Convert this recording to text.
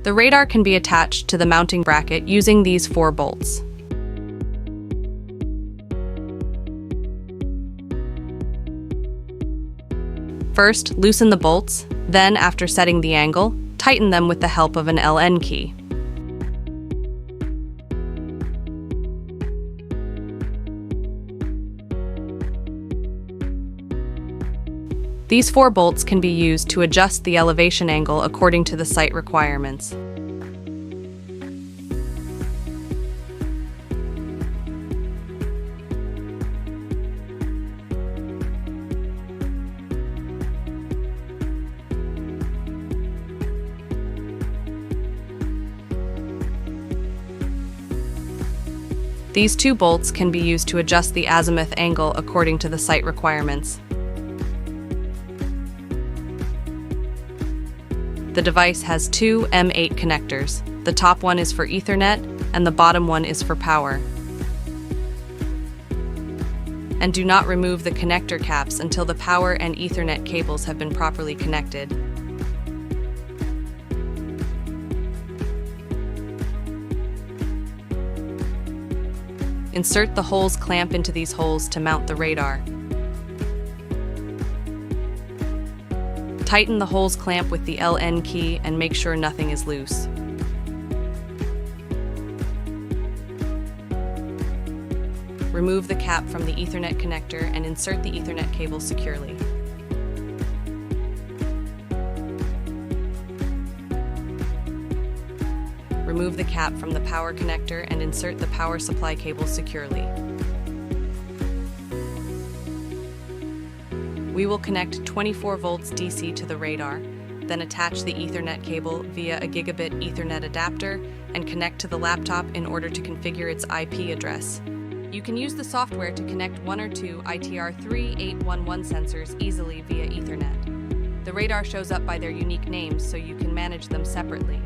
The radar can be attached to the mounting bracket using these 4 bolts. First, loosen the bolts, then, after setting the angle, tighten them with the help of an LN key. These 4 bolts can be used to adjust the elevation angle according to the site requirements. These 2 bolts can be used to adjust the azimuth angle according to the site requirements. The device has 2 M8 connectors. The top one is for Ethernet and the bottom one is for power. And do not remove the connector caps until the power and Ethernet cables have been properly connected. Insert the hose clamp into these holes to mount the radar. Tighten the hose clamp with the LN key and make sure nothing is loose. Remove the cap from the Ethernet connector and insert the Ethernet cable securely. Remove the cap from the power connector and insert the power supply cable securely. We will connect 24 volts DC to the radar, then attach the Ethernet cable via a gigabit Ethernet adapter and connect to the laptop in order to configure its IP address. You can use the software to connect 1 or 2 ITR-3811 sensors easily via Ethernet. The radar shows up by their unique names, so you can manage them separately.